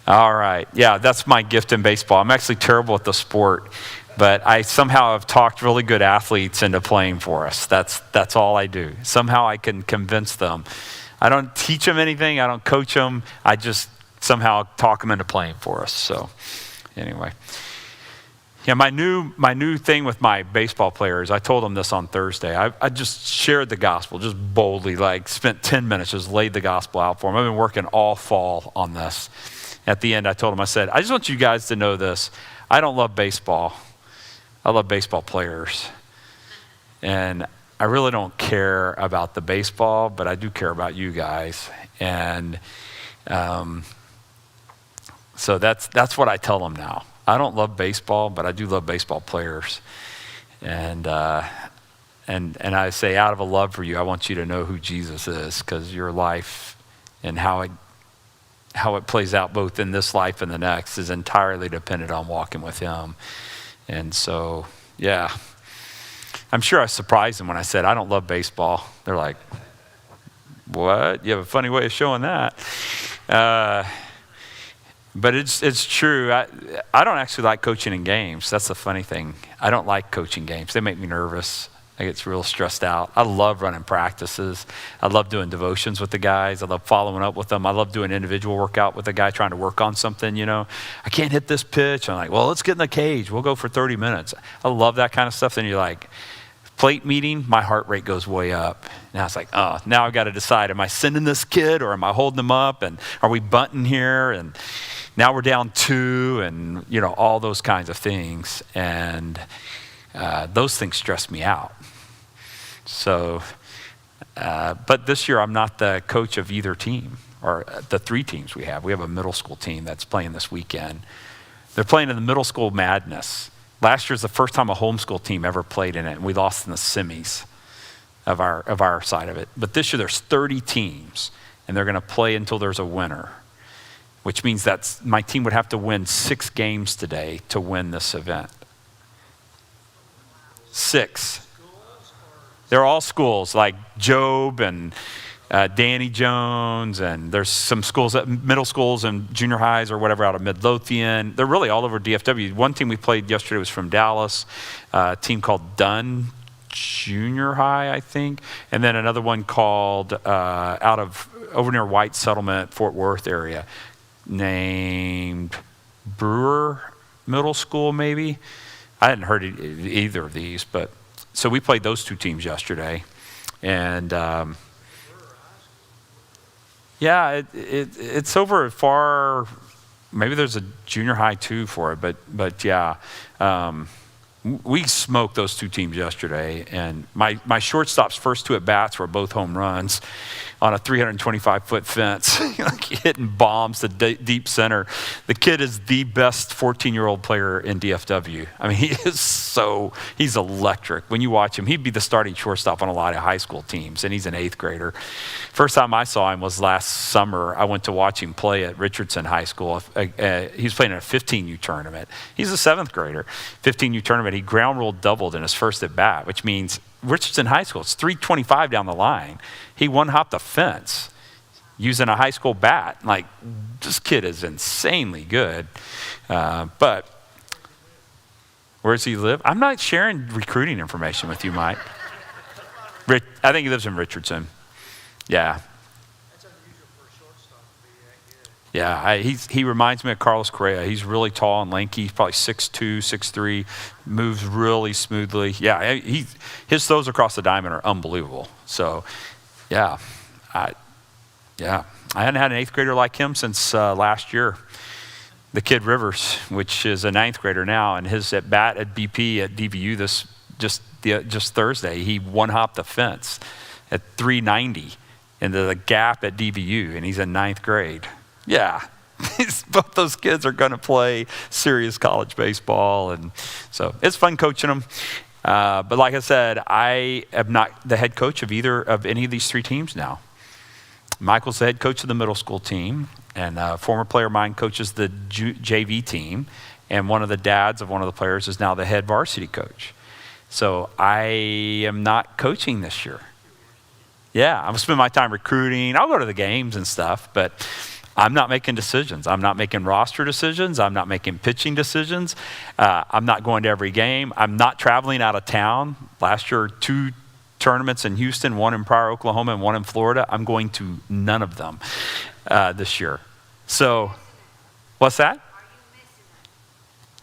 All right. Yeah, that's my gift in baseball. I'm actually terrible at the sport, but I somehow have talked really good athletes into playing for us. That's all I do. Somehow I can convince them. I don't teach them anything. I don't coach them. I just somehow talk them into playing for us. So anyway. Yeah, my new thing with my baseball players, I told them this on Thursday. I just shared the gospel, just boldly, like spent 10 minutes, just laid the gospel out for them. I've been working all fall on this. At the end, I told them, I said, I just want you guys to know this. I don't love baseball. I love baseball players. And I really don't care about the baseball, but I do care about you guys. And so that's what I tell them now. I don't love baseball, but I do love baseball players. And I say, out of a love for you, I want you to know who Jesus is, because your life and how it plays out both in this life and the next is entirely dependent on walking with him. And so, yeah. I'm sure I surprised them when I said, I don't love baseball. They're like, what? You have a funny way of showing that. But it's true. I don't actually like coaching in games. That's the funny thing. I don't like coaching games. They make me nervous. I get real stressed out. I love running practices. I love doing devotions with the guys. I love following up with them. I love doing individual workout with a guy trying to work on something, I can't hit this pitch. I'm like, well, let's get in the cage. We'll go for 30 minutes. I love that kind of stuff. Then you're like, plate meeting, my heart rate goes way up. Now it's like, oh, now I've got to decide, am I sending this kid or am I holding them up? And are we bunting here? And now we're down 2 and, all those kinds of things. And those things stress me out. So, but this year I'm not the coach of either team or the 3 teams we have. We have a middle school team that's playing this weekend. They're playing in the middle school madness. Last year's the first time a homeschool team ever played in it, and we lost in the semis of our side of it. But this year there's 30 teams, and they're going to play until there's a winner, which means that my team would have to win 6 games today to win this event. 6. They're all schools like Job and Danny Jones, and there's some schools, middle schools and junior highs or whatever out of Midlothian. They're really all over DFW. One team we played yesterday was from Dallas, a team called Dunn Junior High, I think, and then another one called out of over near White Settlement, Fort Worth area, named Brewer Middle School, maybe. I hadn't heard either of these, but so we played those 2 teams yesterday, and yeah, it's over far. Maybe there's a junior high too for it, but yeah, we smoked those 2 teams yesterday, and my shortstop's first 2 at bats were both home runs on a 325-foot fence, like hitting bombs to deep center. The kid is the best 14-year-old player in DFW. I mean, he's electric. When you watch him, he'd be the starting shortstop on a lot of high school teams, and he's an 8th grader. First time I saw him was last summer. I went to watch him play at Richardson High School. He was playing in a 15U tournament. He's a 7th grader. 15U tournament, he ground ruled doubled in his first at bat, which means Richardson High School, it's 325 down the line. He one-hopped the fence using a high school bat. Like, this kid is insanely good. But where does he live? I'm not sharing recruiting information with you, Mike. I think he lives in Richardson. Yeah. That's unusual for a shortstop to be that good. Yeah, he reminds me of Carlos Correa. He's really tall and lanky. He's probably 6'2", 6'3", moves really smoothly. Yeah, his throws across the diamond are unbelievable. So, yeah, I hadn't had an 8th grader like him since last year. The kid Rivers, which is a 9th grader now, and his at bat at BP at DVU just Thursday, he one-hopped the fence at 390 into the gap at DVU, and he's in 9th grade. Yeah, both those kids are going to play serious college baseball, and so it's fun coaching them. But like I said, I am not the head coach of any of these 3 teams now. Michael's the head coach of the middle school team, and a former player of mine coaches the JV team, and one of the dads of one of the players is now the head varsity coach. So I am not coaching this year. Yeah, I'm going to spend my time recruiting. I'll go to the games and stuff, but I'm not making decisions. I'm not making roster decisions. I'm not making pitching decisions. I'm not going to every game. I'm not traveling out of town. Last year, 2 tournaments in Houston, 1 in Pryor, Oklahoma, and 1 in Florida. I'm going to none of them this year. So, what's that?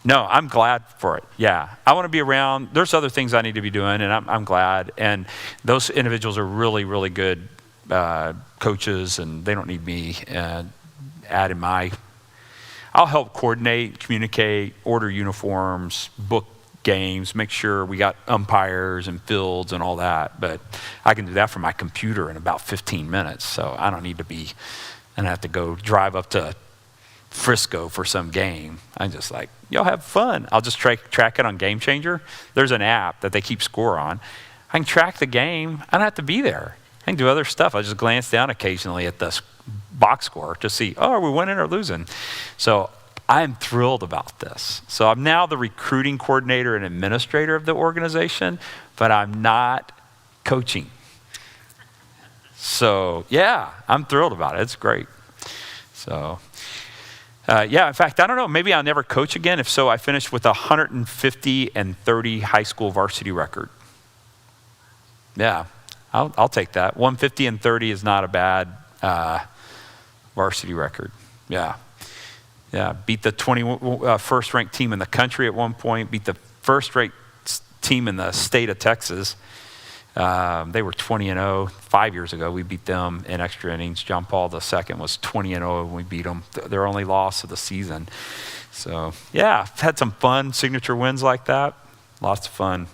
No, I'm glad for it. Yeah, I want to be around. There's other things I need to be doing, and I'm glad. And those individuals are really, really good coaches, and they don't need me adding my. I'll help coordinate, communicate, order uniforms, book games, make sure we got umpires and fields and all that. But I can do that from my computer in about 15 minutes. So I don't need to be, and I have to go drive up to Frisco for some game. I'm just like, y'all have fun. I'll just track it on Game Changer. There's an app that they keep score on. I can track the game. I don't have to be there. I can do other stuff. I just glance down occasionally at the box score to see, oh, are we winning or losing? So I'm thrilled about this. So I'm now the recruiting coordinator and administrator of the organization, but I'm not coaching. So yeah, I'm thrilled about it. It's great. So yeah, in fact, I don't know, maybe I'll never coach again. If so, I finished with 150-30 high school varsity record. Yeah, I'll take that. 150-30 is not a bad varsity record. Yeah. Yeah, beat the 21st ranked team in the country at one point, beat the first ranked team in the state of Texas. They were 20-0 5 years ago. We beat them in extra innings. John Paul II was 20-0 when we beat them. Their only loss of the season. So yeah, I've had some fun signature wins like that. Lots of fun.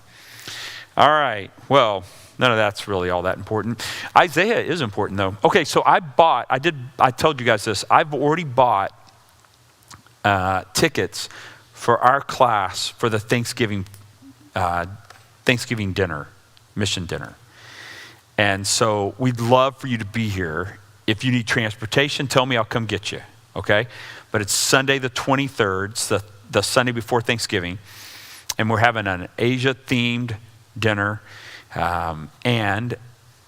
All right, well, none of that's really all that important. Isaiah is important though. Okay, so I told you guys this. I've already bought tickets for our class for the Thanksgiving dinner, mission dinner. And so we'd love for you to be here. If you need transportation, tell me, I'll come get you, okay? But it's Sunday the 23rd, it's the Sunday before Thanksgiving, and we're having an Asia-themed dinner, and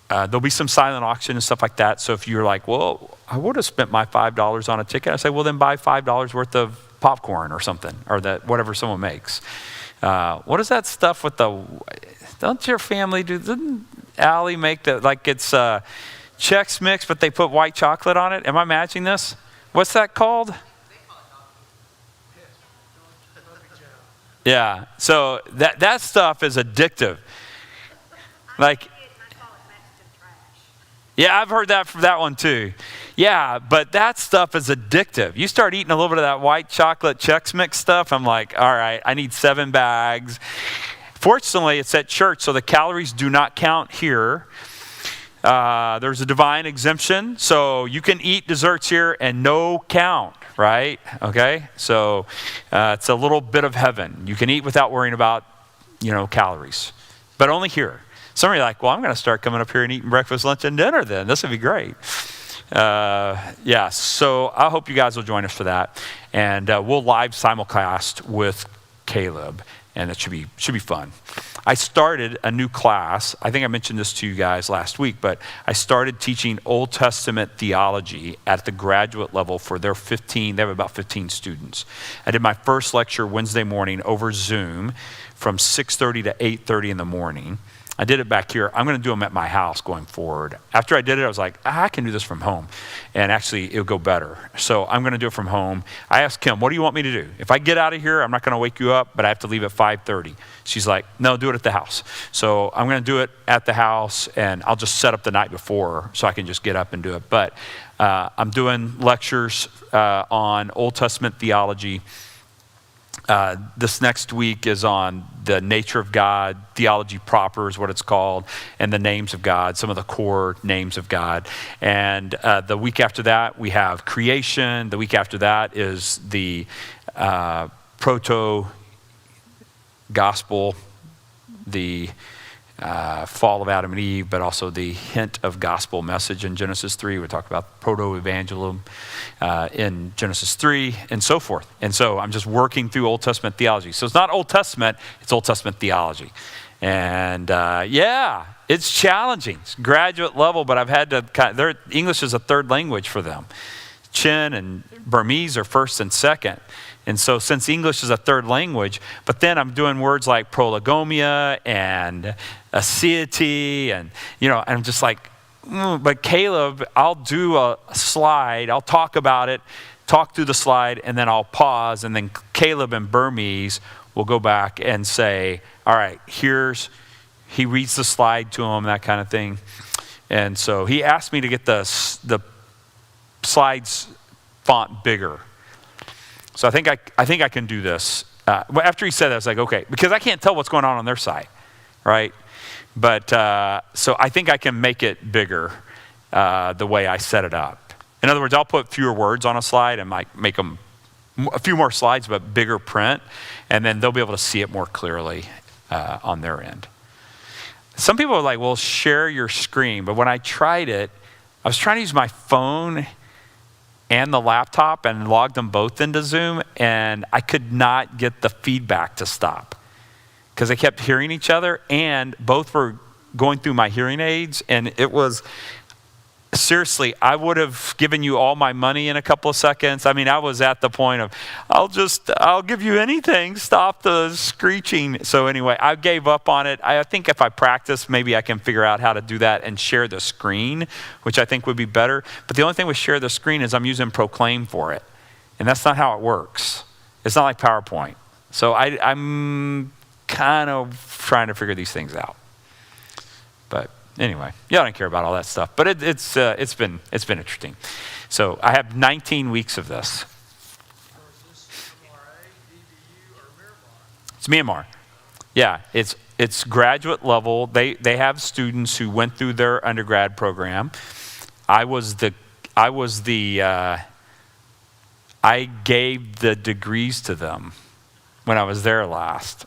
there'll be some silent auction and stuff like that. So if you're like, well, I would have spent my $5 on a ticket, I say, well, then buy $5 worth of popcorn or something, or that whatever someone makes. What is that stuff with don't your family do, didn't Allie make like it's Chex Mix, but they put white chocolate on it? Am I matching this? What's that called? Yeah, so that stuff is addictive. Like, yeah, I've heard that one too. Yeah, but that stuff is addictive. You start eating a little bit of that white chocolate Chex Mix stuff, I'm like, all right, I need 7 bags. Fortunately, it's at church, so the calories do not count here. There's a divine exemption, so you can eat desserts here and no count, right? Okay, so it's a little bit of heaven. You can eat without worrying about, calories, but only here. Some of you are like, well, I'm going to start coming up here and eating breakfast, lunch, and dinner then. This would be great. Yeah, so I hope you guys will join us for that. And we'll live simulcast with Caleb, and it should be fun. I started a new class. I think I mentioned this to you guys last week, but I started teaching Old Testament theology at the graduate level for their 15. They have about 15 students. I did my first lecture Wednesday morning over Zoom from 6:30 to 8:30 in the morning. I did it back here. I'm going to do them at my house going forward. After I did it, I was like, I can do this from home. And actually, it'll go better. So I'm going to do it from home. I asked Kim, what do you want me to do? If I get out of here, I'm not going to wake you up, but I have to leave at 5:30. She's like, no, do it at the house. So I'm going to do it at the house, and I'll just set up the night before so I can just get up and do it. But I'm doing lectures on Old Testament theology. This next week is on the nature of God, theology proper is what it's called, and the names of God, some of the core names of God. And the week after that, we have creation. The week after that is the proto-gospel, the fall of Adam and Eve, but also the hint of gospel message in Genesis 3. We talk about proto-evangelism in Genesis 3 and so forth. And so I'm just working through Old Testament theology. So it's not Old Testament, it's Old Testament theology. And yeah, it's challenging. It's graduate level, but I've had to, English is a third language for them. Chin and Burmese are first and second. And so since English is a third language, but then I'm doing words like prolegomia and aseity and, and I'm just like, but Caleb, I'll do a slide, I'll talk about it, talk through the slide, and then I'll pause, and then Caleb and Burmese will go back and say, all right, he reads the slide to him, that kind of thing. And so he asked me to get the slides font bigger. So I think I can do this. After he said that, I was like, okay, because I can't tell what's going on their side, right? But so I think I can make it bigger the way I set it up. In other words, I'll put fewer words on a slide and make them a few more slides, but bigger print, and then they'll be able to see it more clearly on their end. Some people are like, well, share your screen. But when I tried it, I was trying to use my phone and the laptop and logged them both into Zoom, and I could not get the feedback to stop because they kept hearing each other, and both were going through my hearing aids, and it was, seriously, I would have given you all my money in a couple of seconds. I mean, I was at the point of, I'll give you anything, stop the screeching. So anyway, I gave up on it. I think if I practice, maybe I can figure out how to do that and share the screen, which I think would be better. But the only thing with share the screen is I'm using Proclaim for it. And that's not how it works. It's not like PowerPoint. So I'm kind of trying to figure these things out. But anyway, y'all don't care about all that stuff, but it's been interesting. So I have 19 weeks of this. So is this MRA, DBU, or Miramar? It's Myanmar. Yeah, it's graduate level. They have students who went through their undergrad program. I gave the degrees to them when I was there last.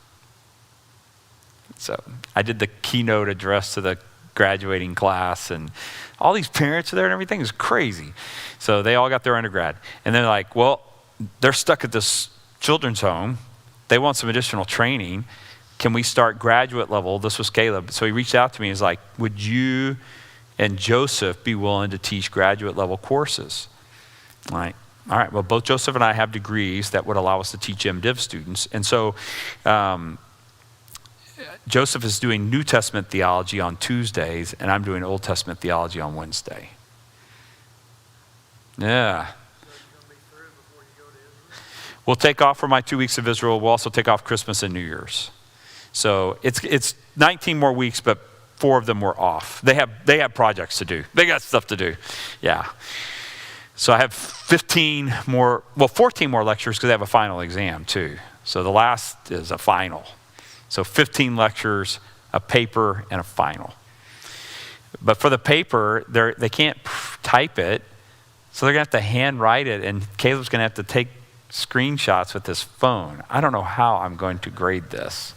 So I did the keynote address to the graduating class, and all these parents are there and everything is crazy. So they all got their undergrad. And they're like, well, they're stuck at this children's home. They want some additional training. Can we start graduate level? This was Caleb. So he reached out to me. He's like, would you and Joseph be willing to teach graduate level courses? I'm like, all right, well, both Joseph and I have degrees that would allow us to teach MDiv students. And so Joseph is doing New Testament theology on Tuesdays, and I'm doing Old Testament theology on Wednesday. Yeah. So you're going to be through before you go to Israel? We'll take off for my 2 weeks of Israel. We'll also take off Christmas and New Year's. So it's 19 more weeks, but 4 of them were off. They have projects to do. They got stuff to do. Yeah. So I have 14 more lectures because I have a final exam too. So the last is a final. So 15 lectures, a paper, and a final. But for the paper, they can't type it, so they're going to have to handwrite it, and Caleb's going to have to take screenshots with his phone. I don't know how I'm going to grade this.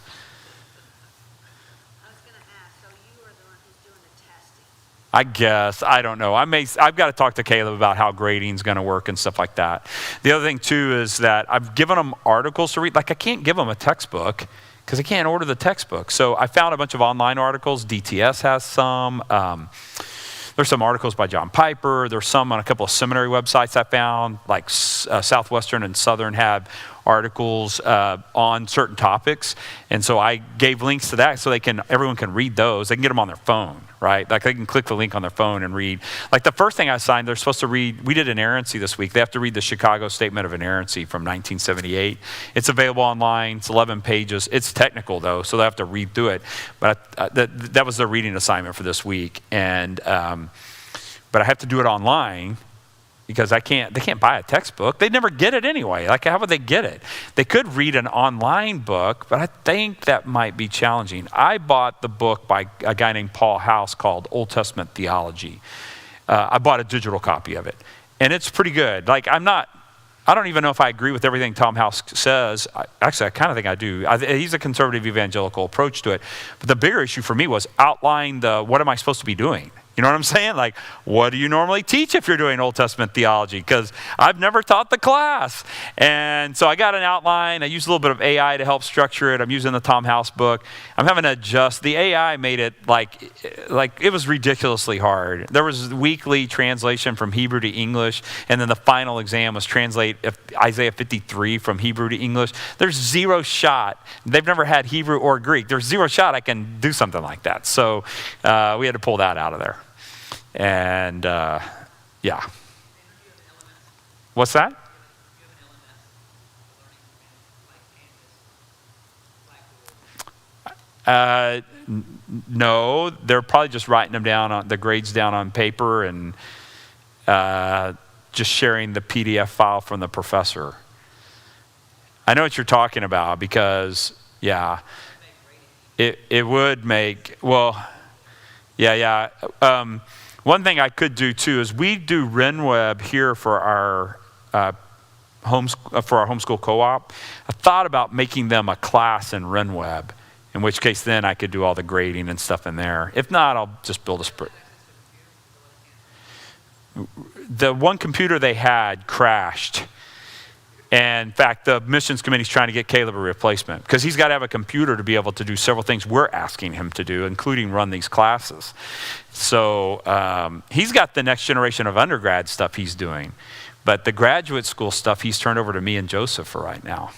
I was going to ask, so you are the one who's doing the testing? I guess. I don't know. I've got to talk to Caleb about how grading is going to work and stuff like that. The other thing, too, is that I've given them articles to read. Like, I can't give them a textbook, because I can't order the textbook. So I found a bunch of online articles. DTS has some. There's some articles by John Piper. There's some on a couple of seminary websites I found, like Southwestern and Southern have articles on certain topics. And so I gave links to that so everyone can read those. They can get them on their phone, right? Like they can click the link on their phone and read. Like the first thing I assigned, they're supposed to read, we did inerrancy this week. They have to read the Chicago Statement of Inerrancy from 1978. It's available online. It's 11 pages. It's technical though, so they have to read through it. But that was their reading assignment for this week. And but I have to do it online, because they can't buy a textbook. They'd never get it anyway. Like, how would they get it? They could read an online book, but I think that might be challenging. I bought the book by a guy named Paul House called Old Testament Theology. I bought a digital copy of it, and it's pretty good. Like, I don't even know if I agree with everything Tom House says. Actually, I kind of think I do. He's a conservative evangelical approach to it. But the bigger issue for me was outline what am I supposed to be doing? You know what I'm saying? Like, what do you normally teach if you're doing Old Testament theology? Because I've never taught the class. And so I got an outline. I used a little bit of AI to help structure it. I'm using the Tom House book. I'm having to adjust. The AI made it like it was ridiculously hard. There was weekly translation from Hebrew to English, and then the final exam was translate Isaiah 53 from Hebrew to English. There's zero shot. They've never had Hebrew or Greek. There's zero shot I can do something like that. So we had to pull that out of there. And yeah. What's that? No, they're probably just writing them down on the grades down on paper and just sharing the PDF file from the professor. I know what you're talking about because, yeah, it would make, well, yeah. One thing I could do too is we do RenWeb here for our homeschool co-op. I thought about making them a class in RenWeb, in which case then I could do all the grading and stuff in there. If not, I'll just build a spread. The one computer they had crashed. And in fact, the missions committee is trying to get Caleb a replacement because he's got to have a computer to be able to do several things we're asking him to do, including run these classes. So he's got the next generation of undergrad stuff he's doing. But the graduate school stuff he's turned over to me and Joseph for right now,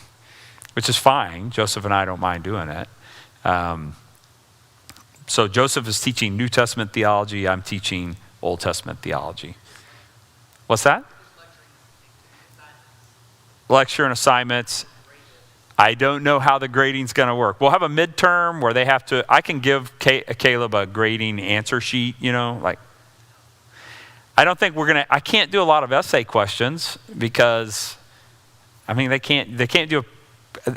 which is fine. Joseph and I don't mind doing it. So Joseph is teaching New Testament theology. I'm teaching Old Testament theology. What's that? Lecture and assignments. I don't know how the grading's going to work. We'll have a midterm where they have to, I can give Caleb a grading answer sheet, like, I don't think I can't do a lot of essay questions because, they can't do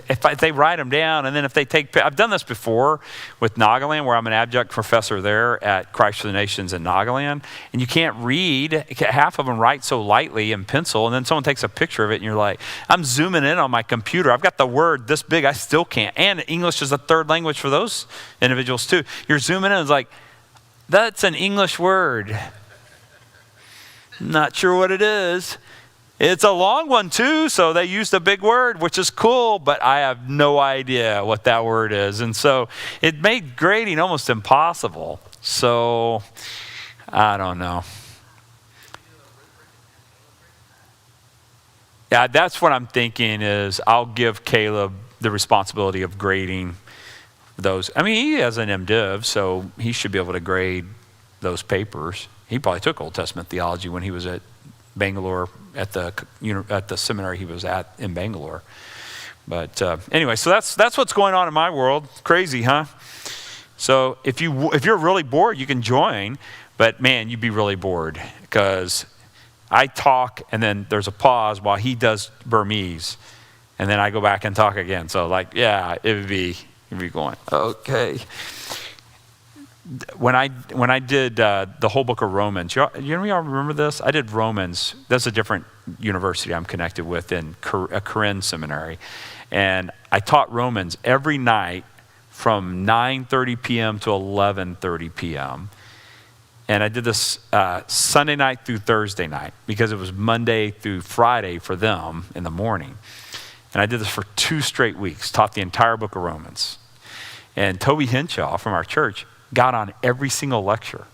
if they write them down and then if they I've done this before with Nagaland where I'm an adjunct professor there at Christ for the Nations in Nagaland, and you can't read, half of them write so lightly in pencil, and then someone takes a picture of it and you're like, I'm zooming in on my computer, I've got the word this big, I still can't, and English is a third language for those individuals too. You're zooming in, it's like, that's an English word. Not sure what it is. It's a long one too, so they used a big word, which is cool, but I have no idea what that word is. And so it made grading almost impossible. So I don't know. Yeah, that's what I'm thinking is I'll give Caleb the responsibility of grading those. He has an MDiv, so he should be able to grade those papers. He probably took Old Testament theology when he was at Bangalore at the seminary he was at in Bangalore. But anyway, so that's what's going on in my world. Crazy, huh? So if you're really bored, you can join, but man, you'd be really bored because I talk and then there's a pause while he does Burmese, and then I go back and talk again. So it would be going okay. When I did the whole book of Romans, y'all remember this? I did Romans. That's a different university I'm connected with in a Korean seminary. And I taught Romans every night from 9:30 p.m. to 11:30 p.m. And I did this Sunday night through Thursday night because it was Monday through Friday for them in the morning. And I did this for 2 straight weeks, taught the entire book of Romans. And Toby Henshaw from our church got on every single lecture,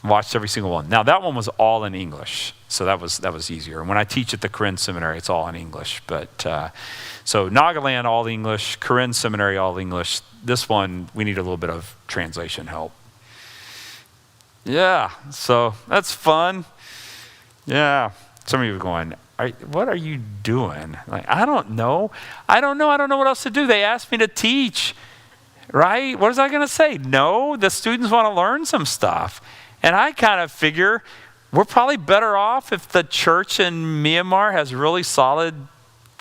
watched every single one. Now that one was all in English, so that was easier. And when I teach at the Korean seminary, it's all in English. But so Nagaland all English, Korean seminary all English. This one we need a little bit of translation help. Yeah, so that's fun. Yeah, some of you are going, what are you doing? Like, I don't know. I don't know what else to do. They asked me to teach. Right? What was I going to say? No, the students want to learn some stuff. And I kind of figure we're probably better off if the church in Myanmar has really solid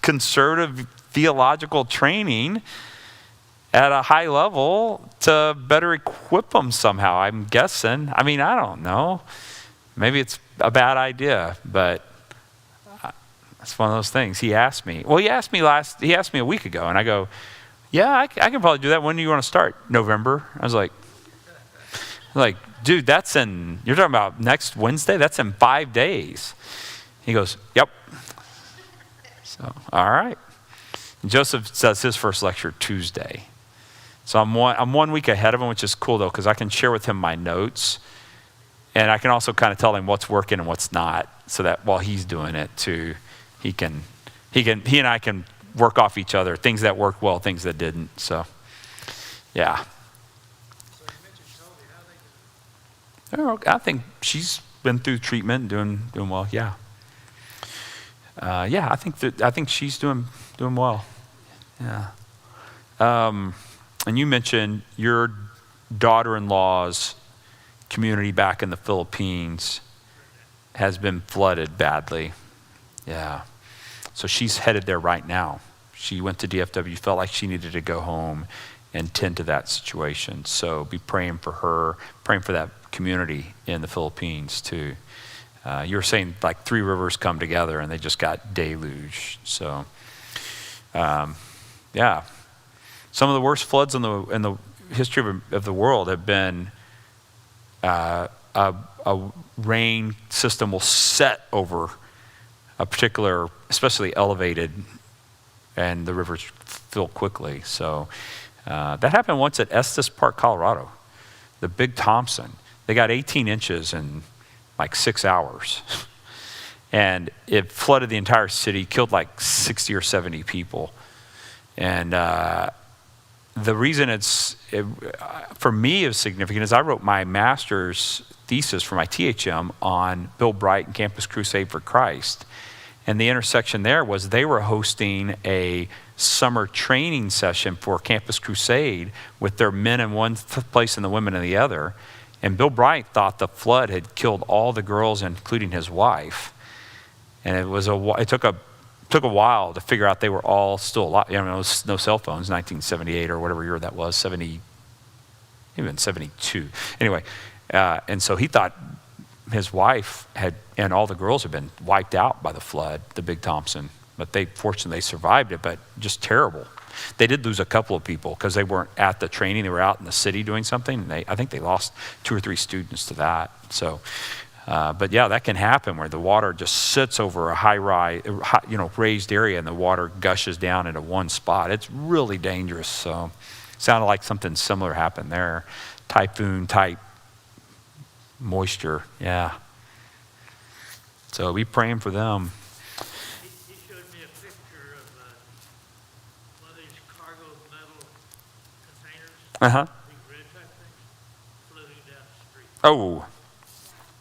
conservative theological training at a high level to better equip them somehow, I'm guessing. I don't know. Maybe it's a bad idea, but it's one of those things. He asked me a week ago, and I go, yeah, I can probably do that. When do you want to start? November. I was like, Like, dude, you're talking about next Wednesday? That's in 5 days. He goes, yep. So, all right. And Joseph does his first lecture Tuesday. So I'm 1 week ahead of him, which is cool though, because I can share with him my notes. And I can also kind of tell him what's working and what's not, so that while he's doing it too, he and I can work off each other, things that worked well, things that didn't. So, yeah. So you mentioned Toby, how they I think she's been through treatment, doing well. Yeah. I think she's doing well. Yeah. And you mentioned your daughter-in-law's community back in the Philippines has been flooded badly. Yeah. So she's headed there right now. She went to DFW, felt like she needed to go home and tend to that situation. So be praying for her, praying for that community in the Philippines too. You were saying like 3 rivers come together and they just got deluged. So, yeah. Some of the worst floods in the history of the world have been a rain system will set over a particular, especially elevated, and the rivers fill quickly. So that happened once at Estes Park, Colorado. The Big Thompson. They got 18 inches in like 6 hours. And it flooded the entire city, killed like 60 or 70 people. And the reason for me is significant is I wrote my master's thesis for my THM on Bill Bright and Campus Crusade for Christ. And the intersection there was they were hosting a summer training session for Campus Crusade with their men in one place and the women in the other. And Bill Bright thought the flood had killed all the girls, including his wife. And it took a while to figure out they were all still alive. You know, there was no cell phones, 1978 or whatever year that was, even 72. Anyway, and so he thought his wife and all the girls had been wiped out by the flood, the Big Thompson. But fortunately they survived it, but just terrible. They did lose a couple of people because they weren't at the training. They were out in the city doing something. I think they lost 2 or 3 students to that. So, but yeah, that can happen where the water just sits over a raised area and the water gushes down into one spot. It's really dangerous. So, sounded like something similar happened there. Typhoon type moisture. Yeah. So be praying for them. He showed me a picture of one of these cargo metal containers, big red type things, floating down the street. Oh,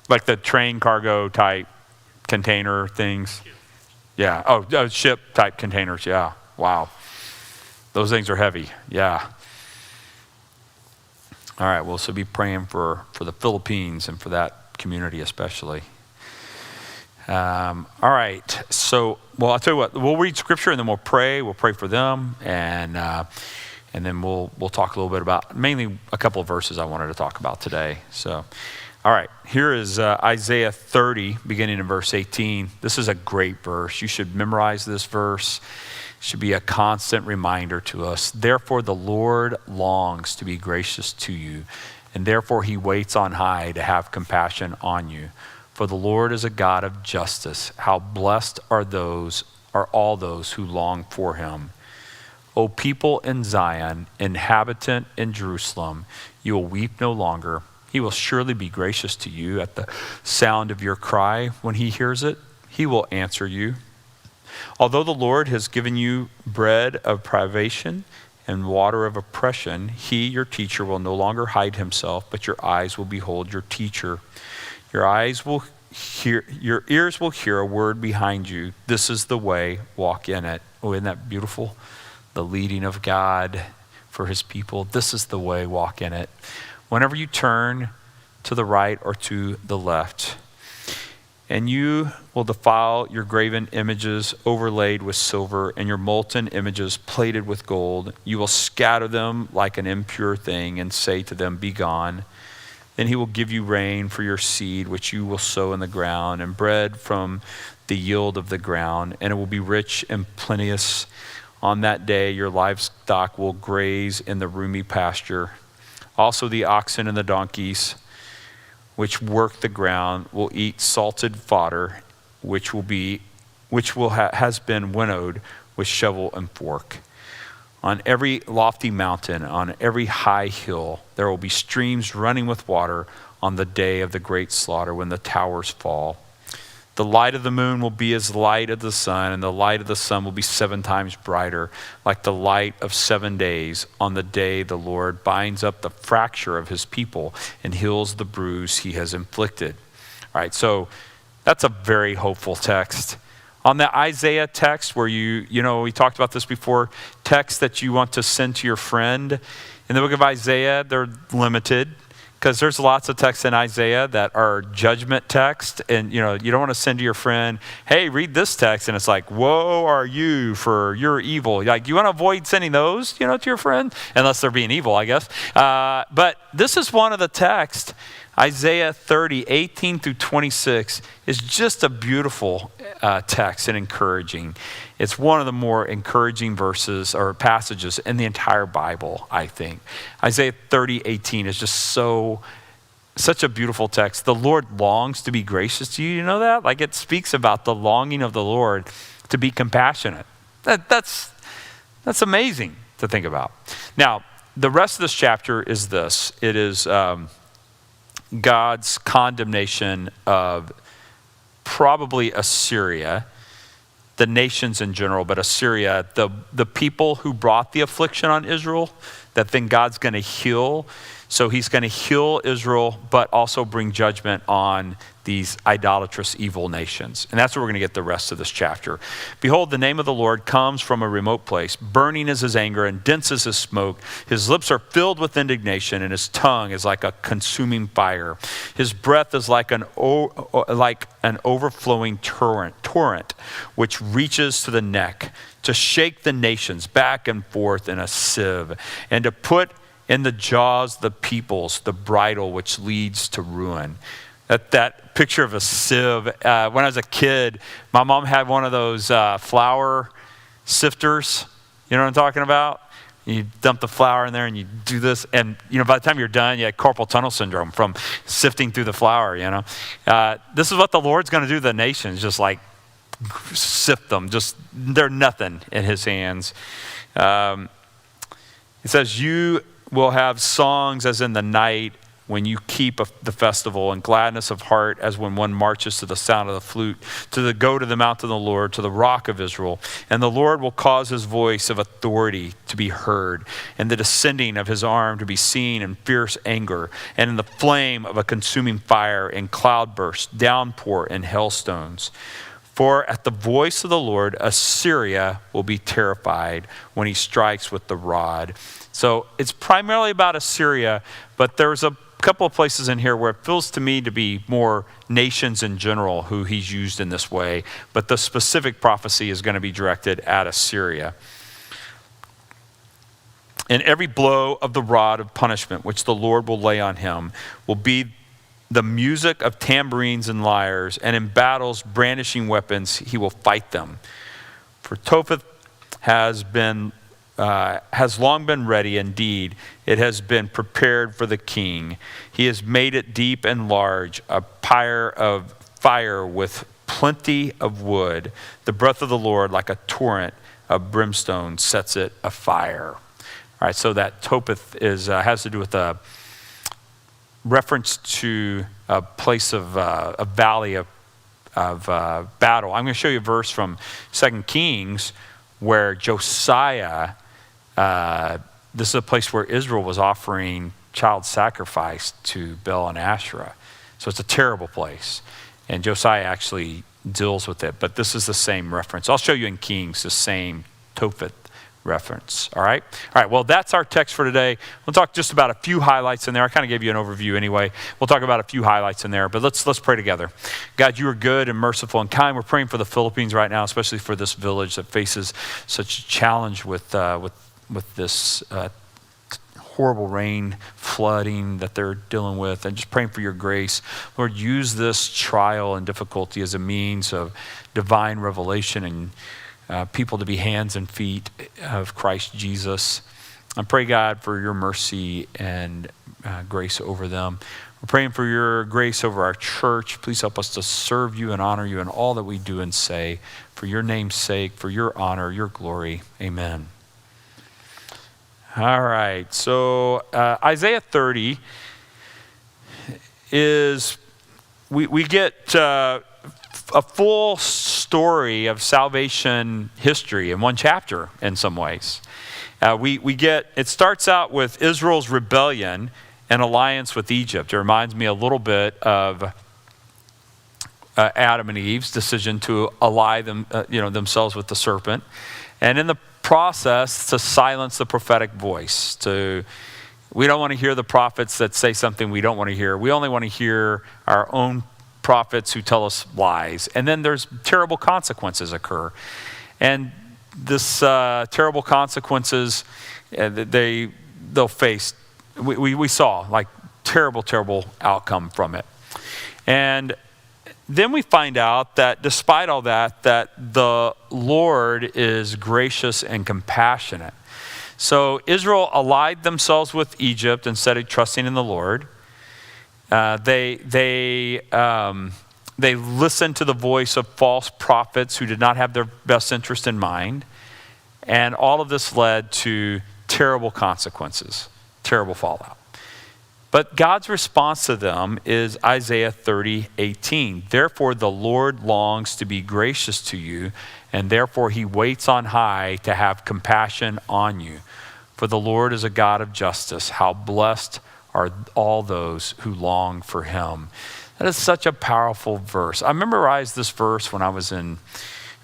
like the train cargo type container things. Yeah. Oh, ship type containers. Yeah. Wow. Those things are heavy. Yeah. All right. Well, so be praying for the Philippines and for that community especially. All right. So, well, I'll tell you what. We'll read scripture and then we'll pray. We'll pray for them, and then we'll talk a little bit about mainly a couple of verses I wanted to talk about today. So, all right. Here is Isaiah 30, beginning in verse 18. This is a great verse. You should memorize this verse. It should be a constant reminder to us. Therefore, the Lord longs to be gracious to you, and therefore he waits on high to have compassion on you. For the Lord is a God of justice. How blessed are all those who long for him. O people in Zion, inhabitant in Jerusalem, you will weep no longer. He will surely be gracious to you at the sound of your cry. When he hears it, he will answer you. Although the Lord has given you bread of privation and water of oppression, he, your teacher, will no longer hide himself, but your eyes will behold your teacher. Your ears will hear a word behind you. This is the way, walk in it. Oh, isn't that beautiful? The leading of God for his people. This is the way, walk in it. Whenever you turn to the right or to the left, and you will defile your graven images overlaid with silver and your molten images plated with gold. You will scatter them like an impure thing and say to them, be gone. Then he will give you rain for your seed, which you will sow in the ground, and bread from the yield of the ground, and it will be rich and plenteous. On that day, your livestock will graze in the roomy pasture. Also the oxen and the donkeys which work the ground will eat salted fodder, has been winnowed with shovel and fork. On every lofty mountain, on every high hill, there will be streams running with water on the day of the great slaughter when the towers fall. The light of the moon will be as the light of the sun, and the light of the sun will be 7 times brighter, like the light of 7 days on the day the Lord binds up the fracture of his people and heals the bruise he has inflicted. All right, so that's a very hopeful text. On the Isaiah text where we talked about this before, text that you want to send to your friend. In the book of Isaiah, they're limited because there's lots of texts in Isaiah that are judgment text. And, you don't want to send to your friend, hey, read this text. And it's like, woe are you for your evil. Like, you want to avoid sending those, to your friend, unless they're being evil, I guess. But this is one of the texts. Isaiah 30, 18 through 26 is just a beautiful text and encouraging. It's one of the more encouraging verses or passages in the entire Bible, I think. Isaiah 30, 18 is just such a beautiful text. The Lord longs to be gracious to you. You know that? Like, it speaks about the longing of the Lord to be compassionate. That's amazing to think about. Now, the rest of this chapter is this. It is God's condemnation of probably Assyria, the nations in general, but Assyria, the people who brought the affliction on Israel, that then God's going to heal. So he's going to heal Israel, but also bring judgment on these idolatrous, evil nations. And that's where we're going to get the rest of this chapter. Behold, the name of the Lord comes from a remote place. Burning is his anger and dense is his smoke. His lips are filled with indignation and his tongue is like a consuming fire. His breath is like an overflowing torrent which reaches to the neck, to shake the nations back and forth in a sieve, and to put in the jaws of the peoples the bridle which leads to ruin. That picture of a sieve. When I was a kid, my mom had one of those flour sifters. You know what I'm talking about? You dump the flour in there and you do this. And, by the time you're done, you had carpal tunnel syndrome from sifting through the flour, This is what the Lord's going to do to the nations, just like sift them. Just, they're nothing in his hands. It says, you will have songs as in the night when you keep the festival, and gladness of heart as when one marches to the sound of the flute, go to the mountain of the Lord, to the rock of Israel. And the Lord will cause his voice of authority to be heard, and the descending of his arm to be seen in fierce anger, and in the flame of a consuming fire, in cloudbursts, downpour, and hailstones. For at the voice of the Lord, Assyria will be terrified when he strikes with the rod. So it's primarily about Assyria, but there's a couple of places in here where it feels to me to be more nations in general who he's used in this way, but the specific prophecy is going to be directed at Assyria. And every blow of the rod of punishment which the Lord will lay on him will be the music of tambourines and lyres, and in battles brandishing weapons he will fight them. For Topheth has long been ready, indeed it has been prepared for the king. He has made it deep and large, a pyre of fire with plenty of wood. The breath of the Lord, like a torrent of brimstone, sets it afire. All right, so that Topheth has to do with a reference to a place of a valley of battle. I'm going to show you a verse from 2 Kings where Josiah, this is a place where Israel was offering child sacrifice to Baal and Asherah. So it's a terrible place. And Josiah actually deals with it. But this is the same reference. I'll show you in Kings the same Topheth reference. All right? All right, well, that's our text for today. We'll talk just about a few highlights in there. I kind of gave you an overview anyway. We'll talk about a few highlights in there, but let's pray together. God, you are good and merciful and kind. We're praying for the Philippines right now, especially for this village that faces such a challenge with this horrible rain, flooding that they're dealing with, and just praying for your grace. Lord, use this trial and difficulty as a means of divine revelation and people to be hands and feet of Christ Jesus. I pray, God, for your mercy and grace over them. We're praying for your grace over our church. Please help us to serve you and honor you in all that we do and say, for your name's sake, for your honor, your glory. Amen. All right, so Isaiah 30 is, we get a full story of salvation history in one chapter in some ways. It starts out with Israel's rebellion and alliance with Egypt. It reminds me a little bit of Adam and Eve's decision to ally themselves with the serpent, and in the process to silence the prophetic voice. We don't want to hear the prophets that say something we don't want to hear. We only want to hear our own prophets who tell us lies. And then there's terrible consequences occur. And this terrible consequences they'll face, we saw like terrible outcome from it. And then we find out that despite all that the Lord is gracious and compassionate. So Israel allied themselves with Egypt instead of trusting in the Lord. They listened to the voice of false prophets who did not have their best interest in mind. And all of this led to terrible consequences, terrible fallout. But God's response to them is Isaiah 30:18. Therefore the Lord longs to be gracious to you, and therefore he waits on high to have compassion on you. For the Lord is a God of justice. How blessed are all those who long for him. That is such a powerful verse. I memorized this verse when I was in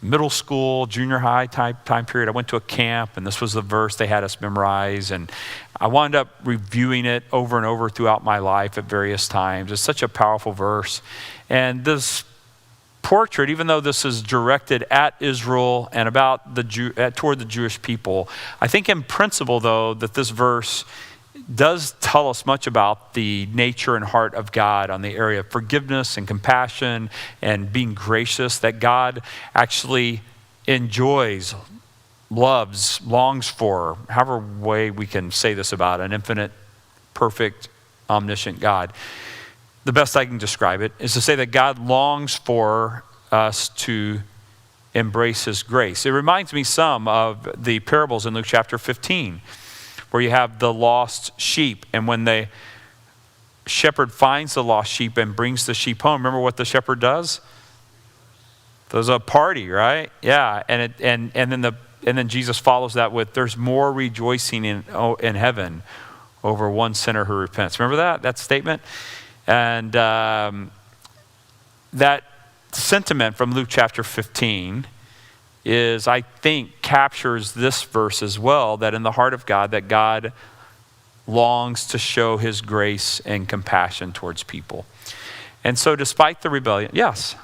middle school, junior high time period. I went to a camp, and this was the verse they had us memorize, and I wound up reviewing it over and over throughout my life at various times. It's such a powerful verse. And this portrait, even though this is directed at Israel and about toward the Jewish people, I think in principle, though, that this verse does tell us much about the nature and heart of God on the area of forgiveness and compassion and being gracious, that God actually enjoys, loves, longs for, however way we can say this about an infinite, perfect, omniscient God. The best I can describe it is to say that God longs for us to embrace his grace. It reminds me some of the parables in Luke chapter 15, where you have the lost sheep, and when the shepherd finds the lost sheep and brings the sheep home, remember what the shepherd does? There's a party, right? Yeah, and then Jesus follows that with, there's more rejoicing in heaven over one sinner who repents. Remember that statement? And that sentiment from Luke chapter 15 is, I think, captures this verse as well, that in the heart of God, that God longs to show his grace and compassion towards people. And so despite the rebellion, yes.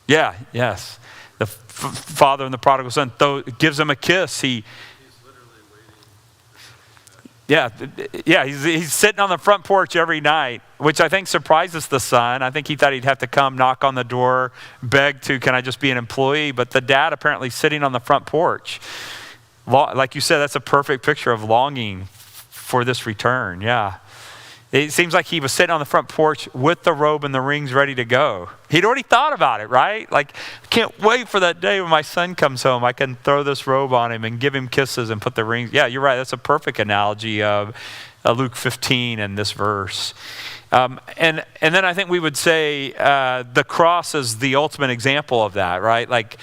Yeah, yes. The father and the prodigal son, though gives him a kiss, he's sitting on the front porch every night, which I think surprises the son. I think he thought he'd have to come knock on the door, beg to, can I just be an employee? But the dad apparently sitting on the front porch. Like you said, that's a perfect picture of longing for this return. Yeah. It seems like he was sitting on the front porch with the robe and the rings ready to go. He'd already thought about it, right? Like, I can't wait for that day when my son comes home. I can throw this robe on him and give him kisses and put the rings. Yeah, you're right. That's a perfect analogy of Luke 15 and this verse. And then I think we would say the cross is the ultimate example of that, right? Like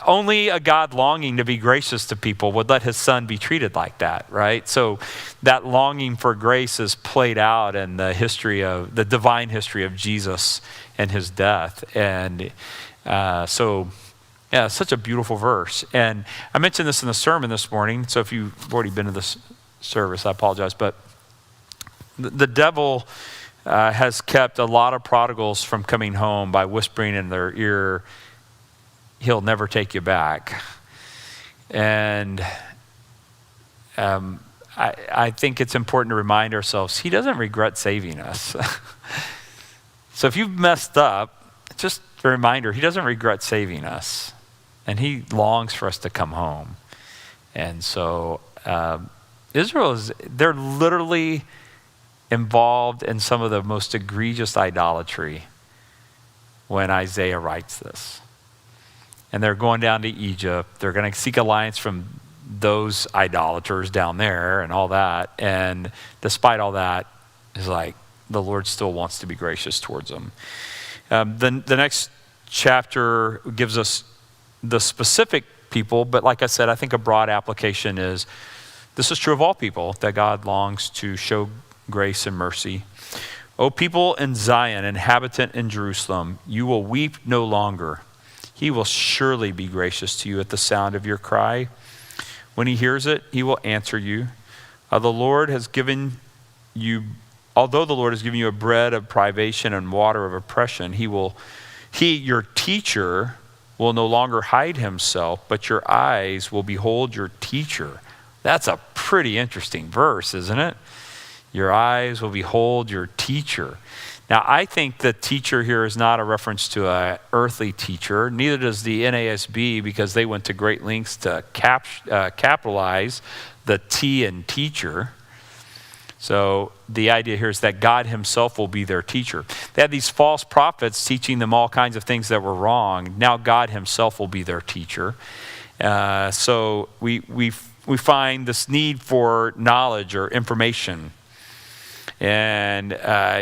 only a God longing to be gracious to people would let his son be treated like that, right? So that longing for grace is played out in the divine history of Jesus and his death. And such a beautiful verse. And I mentioned this in the sermon this morning, so if you've already been to this service, I apologize, but the devil has kept a lot of prodigals from coming home by whispering in their ear, he'll never take you back. And I think it's important to remind ourselves, he doesn't regret saving us. So if you've messed up, just a reminder, he doesn't regret saving us. And he longs for us to come home. And so they're literally involved in some of the most egregious idolatry when Isaiah writes this. And they're going down to Egypt. They're going to seek alliance from those idolaters down there and all that. And despite all that, it's like the Lord still wants to be gracious towards them. The next chapter gives us the specific people, but like I said, I think a broad application is, this is true of all people, that God longs to show grace and mercy. O people in Zion, inhabitant in Jerusalem, you will weep no longer. He will surely be gracious to you at the sound of your cry. When he hears it, he will answer you. Although the Lord has given you a bread of privation and water of oppression, he, your teacher, will no longer hide himself, but your eyes will behold your teacher. That's a pretty interesting verse, isn't it? Your eyes will behold your teacher. Now, I think the teacher here is not a reference to an earthly teacher. Neither does the NASB, because they went to great lengths to capitalize the T in teacher. So the idea here is that God himself will be their teacher. They had these false prophets teaching them all kinds of things that were wrong. Now God himself will be their teacher. So we find this need for knowledge or information. And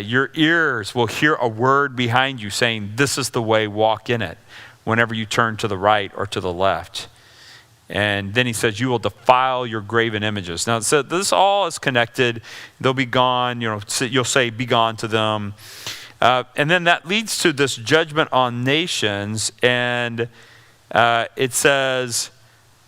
your ears will hear a word behind you saying, this is the way, walk in it, whenever you turn to the right or to the left. And then he says, you will defile your graven images. Now, so this all is connected. They'll be gone. You'll say, be gone to them. And then that leads to this judgment on nations. And it says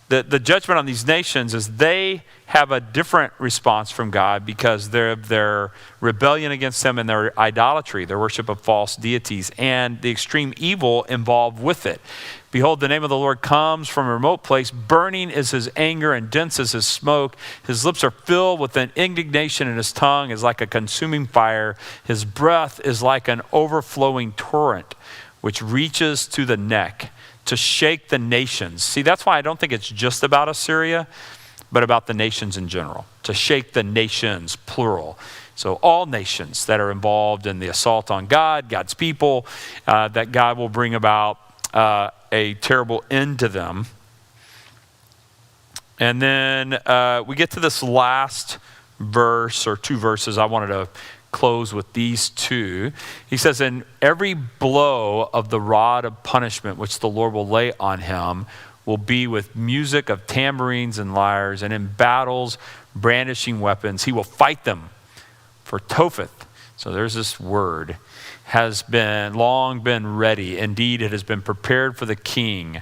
that the judgment on these nations is they have a different response from God because their rebellion against him and their idolatry, their worship of false deities, and the extreme evil involved with it. Behold, the name of the Lord comes from a remote place. Burning is his anger and dense is his smoke. His lips are filled with an indignation, and his tongue is like a consuming fire. His breath is like an overflowing torrent, which reaches to the neck to shake the nations. See, that's why I don't think it's just about Assyria, but about the nations in general. To shake the nations, plural. So all nations that are involved in the assault on God, God's people, that God will bring about a terrible end to them. And then we get to this last verse, or two verses. I wanted to close with these two. He says, in every blow of the rod of punishment which the Lord will lay on him will be with music of tambourines and lyres, and in battles brandishing weapons. He will fight them. For Topheth, so there's this word, has long been ready. Indeed, it has been prepared for the king.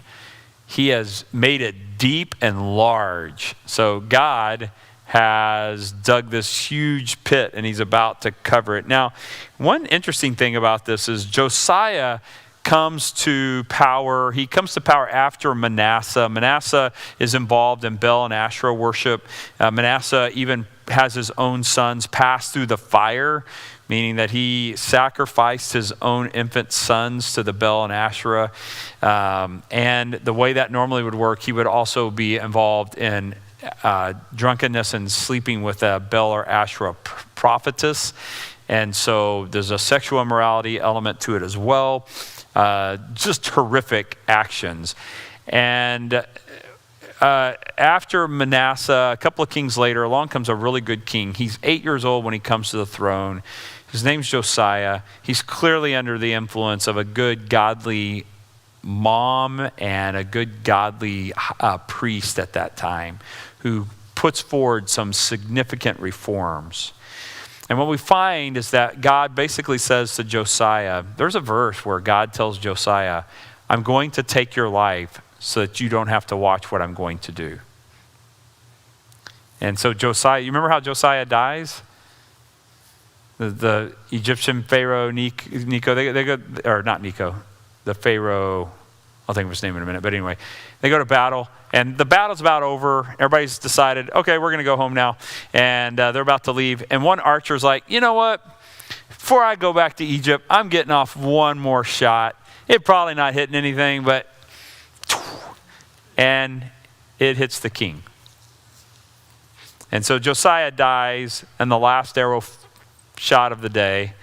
He has made it deep and large. So God has dug this huge pit and he's about to cover it. Now, one interesting thing about this is Josiah comes to power. He comes to power after Manasseh. Manasseh is involved in Baal and Asherah worship. Manasseh even has his own sons pass through the fire, meaning that he sacrificed his own infant sons to the Baal and Asherah. And the way that normally would work, he would also be involved in drunkenness and sleeping with a Baal or Asherah prophetess. And so there's a sexual immorality element to it as well. Just horrific actions. And after Manasseh, a couple of kings later, along comes a really good king. He's 8 years old when he comes to the throne. His name's Josiah. He's clearly under the influence of a good godly mom and a good godly priest at that time who puts forward some significant reforms. And what we find is that God basically says to Josiah, there's a verse where God tells Josiah, I'm going to take your life so that you don't have to watch what I'm going to do. And so Josiah, you remember how Josiah dies? The Egyptian Pharaoh Necho, they go, or not Necho, the Pharaoh, I'll think of his name in a minute, but anyway, they go to battle, and the battle's about over. Everybody's decided, okay, we're going to go home now, and they're about to leave. And one archer's like, you know what? Before I go back to Egypt, I'm getting off one more shot. It probably not hitting anything, but, and it hits the king. And so Josiah dies in the last arrow shot of the day.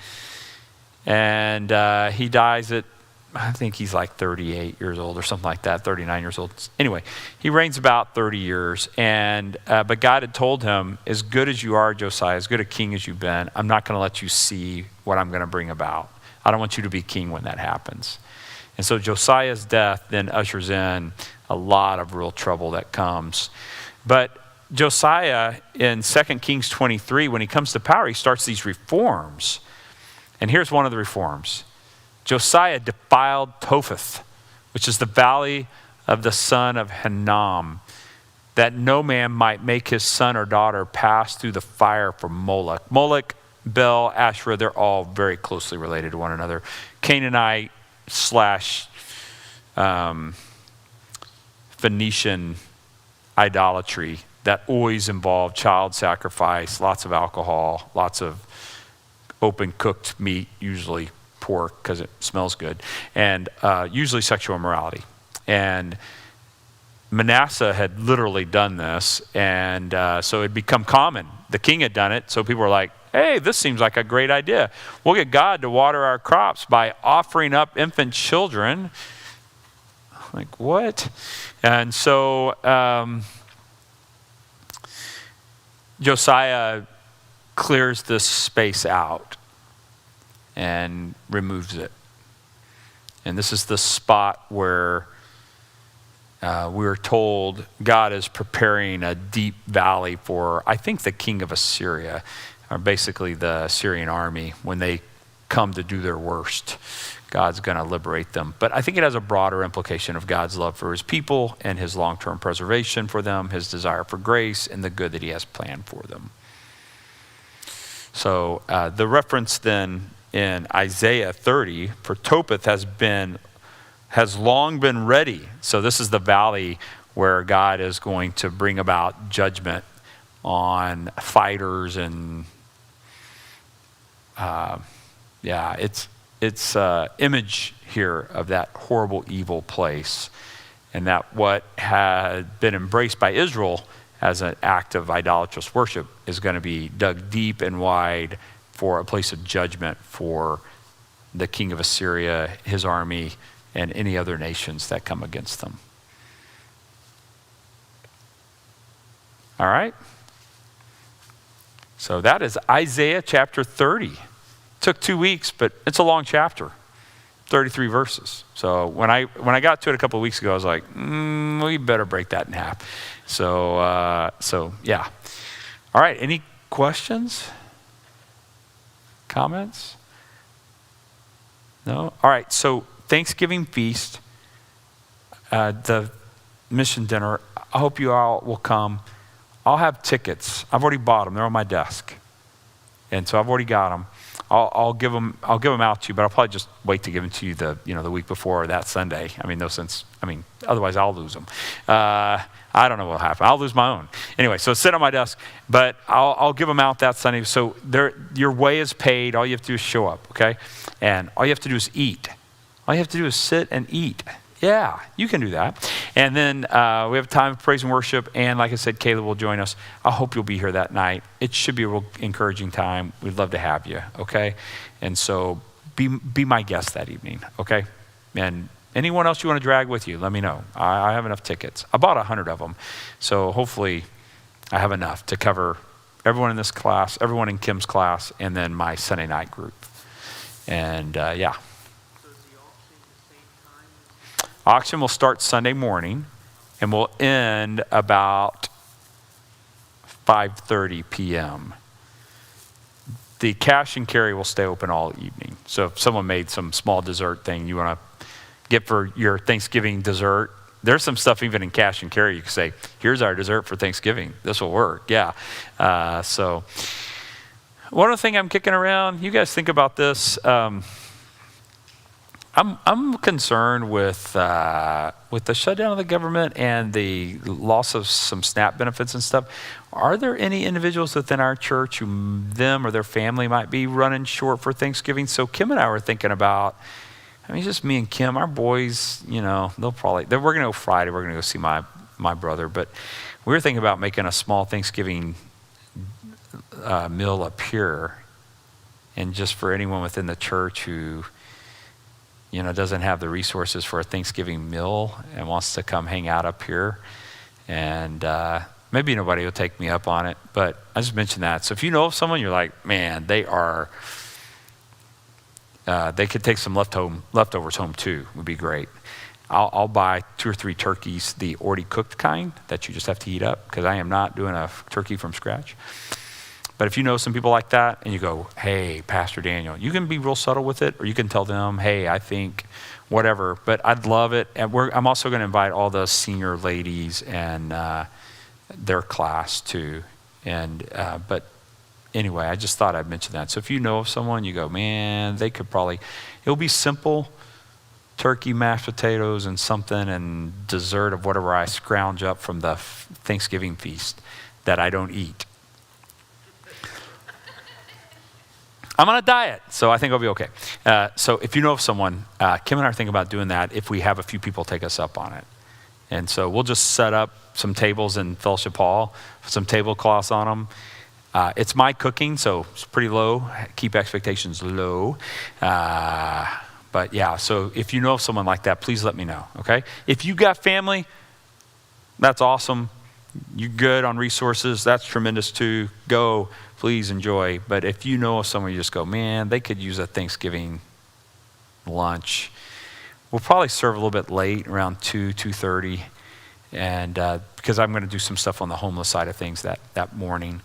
And he dies at, I think he's like 38 years old or something like that, 39 years old. Anyway, he reigns about 30 years. And but God had told him, as good as you are, Josiah, as good a king as you've been, I'm not going to let you see what I'm going to bring about. I don't want you to be king when that happens. And so Josiah's death then ushers in a lot of real trouble that comes. But Josiah in 2 Kings 23, when he comes to power, he starts these reforms. And here's one of the reforms. Josiah defiled Topheth, which is the valley of the son of Hinnom, that no man might make his son or daughter pass through the fire for Moloch. Moloch, Bel, Asherah, they're all very closely related to one another. Canaanite / Phoenician idolatry that always involved child sacrifice, lots of alcohol, lots of open cooked meat, usually pork because it smells good, and usually sexual immorality. And Manasseh had literally done this, and so it had become common. The king had done it, so people were like, hey, this seems like a great idea. We'll get God to water our crops by offering up infant children. Like, what? And so Josiah clears this space out and removes it. And this is the spot where we're told God is preparing a deep valley for, I think, the king of Assyria, or basically the Syrian army. When they come to do their worst, God's going to liberate them. But I think it has a broader implication of God's love for his people and his long-term preservation for them, his desire for grace, and the good that he has planned for them. So the reference then in Isaiah 30 for Topheth has long been ready. So this is the valley where God is going to bring about judgment on fighters and it's image here of that horrible, evil place, and that what had been embraced by Israel as an act of idolatrous worship is going to be dug deep and wide for a place of judgment for the king of Assyria, his army, and any other nations that come against them. All right? So that is Isaiah chapter 30. Took 2 weeks, but it's a long chapter, 33 verses. So when I got to it a couple of weeks ago, I was like, we better break that in half. So yeah. All right, any questions? Comments? No? All right, so Thanksgiving feast, the mission dinner, I hope you all will come. I'll have tickets. I've already bought them. They're on my desk. And so I've already got them. I'll give them out to you, but I'll probably just wait to give them to you the week before or that Sunday. I mean, no sense. I mean, otherwise I'll lose them. I don't know what'll happen. I'll lose my own. Anyway, so sit on my desk, but I'll give them out that Sunday. So your way is paid. All you have to do is show up, okay? And all you have to do is eat. All you have to do is sit and eat. Yeah, you can do that. And then we have time of praise and worship. And like I said, Caleb will join us. I hope you'll be here that night. It should be a real encouraging time. We'd love to have you, okay? And so be my guest that evening, okay? And anyone else you want to drag with you, let me know. I have enough tickets. I bought 100 of them. So hopefully I have enough to cover everyone in this class, everyone in Kim's class, and then my Sunday night group. And yeah. Auction will start Sunday morning and will end about 5:30 p.m. The cash and carry will stay open all evening. So if someone made some small dessert thing you want to get for your Thanksgiving dessert, there's some stuff even in cash and carry. You can say, here's our dessert for Thanksgiving. This will work. Yeah. So one other thing I'm kicking around, you guys think about this. I'm concerned with the shutdown of the government and the loss of some SNAP benefits and stuff. Are there any individuals within our church who them or their family might be running short for Thanksgiving? So Kim and I were thinking about, I mean, just me and Kim, our boys, you know, we're going to go Friday. We're going to go see my brother. But we were thinking about making a small Thanksgiving meal up here. And just for anyone within the church who, doesn't have the resources for a Thanksgiving meal and wants to come hang out up here. And maybe nobody will take me up on it, but I just mentioned that. So if you know of someone, you're like, man, they could take some leftovers home too, would be great. I'll buy 2 or 3 turkeys, the already cooked kind that you just have to heat up, because I am not doing a turkey from scratch. But if you know some people like that and you go, hey, Pastor Daniel, you can be real subtle with it, or you can tell them, hey, I think whatever, but I'd love it. And I'm also going to invite all the senior ladies and their class too. And but anyway, I just thought I'd mention that. So if you know of someone, you go, man, they could probably, it'll be simple, turkey, mashed potatoes, and something, and dessert of whatever I scrounge up from the Thanksgiving feast that I don't eat. I'm on a diet, so I think I'll be okay. So if you know of someone, Kim and I are thinking about doing that if we have a few people take us up on it. And so we'll just set up some tables in Fellowship Hall, some tablecloths on them. It's my cooking, so it's pretty low. Keep expectations low. But yeah, so if you know of someone like that, please let me know, okay? If you got family, that's awesome. You're good on resources, that's tremendous too. Go, please enjoy. But if you know of someone, you just go, man, they could use a Thanksgiving lunch. We'll probably serve a little bit late, around 2:30, and because I'm going to do some stuff on the homeless side of things that morning.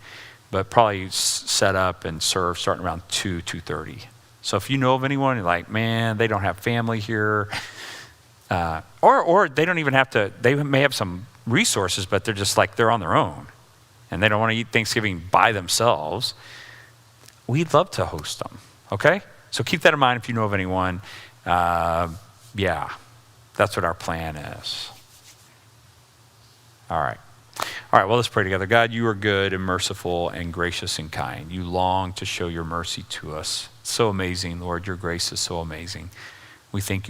But probably set up and serve starting around 2:30. So if you know of anyone, you're like, man, they don't have family here, or they don't even have to, they may have some resources, but they're just like, they're on their own and they don't want to eat Thanksgiving by themselves. We'd love to host them, okay? So keep that in mind if you know of anyone. Yeah, that's what our plan is. All right, well, let's pray together. God, you are good and merciful and gracious and kind. You long to show your mercy to us. It's so amazing, Lord. Your grace is so amazing. We thank you.